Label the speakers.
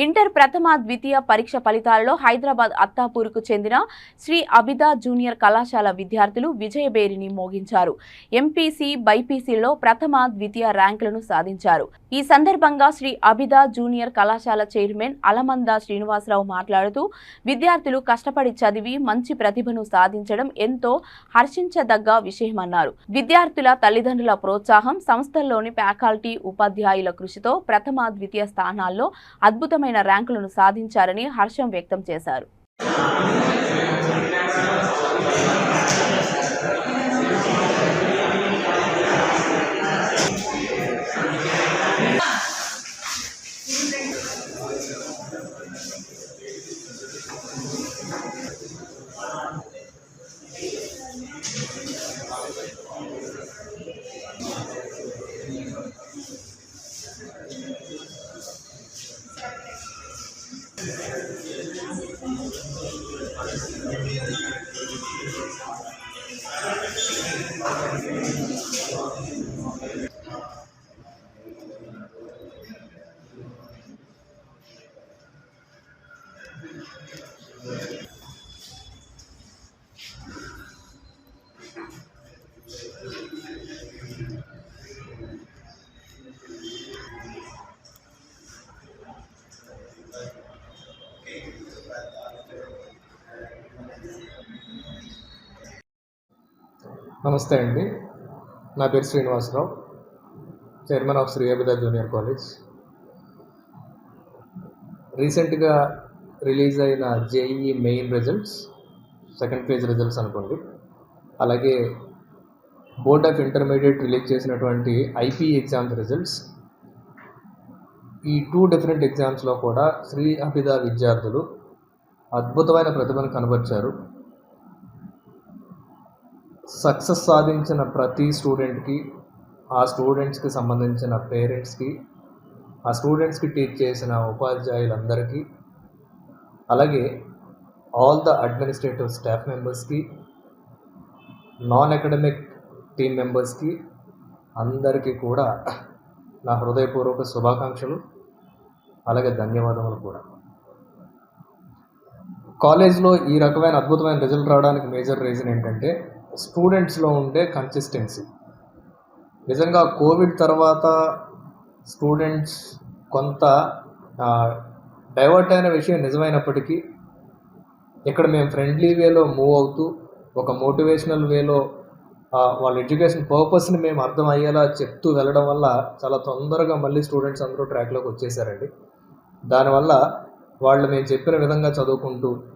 Speaker 1: Inter ప్రథమ ద్వితీయ పరీక్ష ఫలితాలలో హైదరాబాద్ అత్తాపూర్కు చెందిన శ్రీ అబిదా జూనియర్ కళాశాల విద్యార్థులు విజయబేరిని మోగించారు. ఎంపీసీ, బైపీసీలో ప్రథమ, ద్వితీయ ర్యాంకులను సాధించారు. ఈ సందర్భంగా శ్రీ అబిదా జూనియర్ కళాశాల చైర్మన్ అలమంద శ్రీనివాసరావు మాట్లాడుతూ, విద్యార్థులు కష్టపడి చదివి మంచి ప్రతిభను సాధించడం ఎంతో హర్షించదగ్గ విషయమన్నారు. విద్యార్థుల తల్లిదండ్రుల ప్రోత్సాహం, సంస్థల్లోని ఫ్యాకల్టీ, ఉపాధ్యాయుల కృషితో ప్రథమ, ద్వితీయ స్థానాల్లో అద్భుతమైన ర్యాంకులను సాధించారని హర్షం వ్యక్తం చేశారు.
Speaker 2: నమస్తే అండి, నా పేరు Srinivasarao, chairman of Sri Abida junior college. రీసెంట్గా రిలీజ్ అయిన JEE main results, second phase results అనుకోండి, అలాగే బోర్డ్ ఆఫ్ ఇంటర్మీడియట్ రిలీజ్ చేసినటువంటి ఐపీ ఎగ్జామ్స్ రిజల్ట్స్, ఈ 2 డిఫరెంట్ ఎగ్జామ్స్లో కూడా శ్రీ అబిదా విద్యార్థులు అద్భుతమైన ప్రతిభను కనబరిచారు. సక్సెస్ సాధించిన ప్రతి స్టూడెంట్కి, ఆ స్టూడెంట్స్కి సంబంధించిన పేరెంట్స్కి, ఆ స్టూడెంట్స్కి టీచ్ చేసిన ఉపాధ్యాయులందరికీ, అలాగే ఆల్ ద అడ్మినిస్ట్రేటివ్ స్టాఫ్ మెంబర్స్కి, నాన్ అకాడమిక్ టీమ్ మెంబర్స్కి అందరికీ కూడా నా హృదయపూర్వక శుభాకాంక్షలు, అలాగే ధన్యవాదములు కూడా. కాలేజ్లో ఈ రకమైన అద్భుతమైన రిజల్ట్ రావడానికి మేజర్ రీజన్ ఏంటంటే స్టూడెంట్స్లో ఉండే కన్సిస్టెన్సీ. నిజంగా కోవిడ్ తర్వాత స్టూడెంట్స్ కొంత డైవర్ట్ అయిన విషయం నిజమైనప్పటికీ, ఇక్కడ మేము ఫ్రెండ్లీ వేలో మూవ్ అవుతూ ఒక మోటివేషనల్ వేలో వాళ్ళ ఎడ్యుకేషన్ పర్పస్ని మేము అర్థం అయ్యేలా చెప్తూ వెళ్ళడం వల్ల చాలా తొందరగా మళ్ళీ స్టూడెంట్స్ అందరూ ట్రాక్లోకి వచ్చేసారండి. దానివల్ల వాళ్ళు మేము చెప్పిన విధంగా చదువుకుంటూ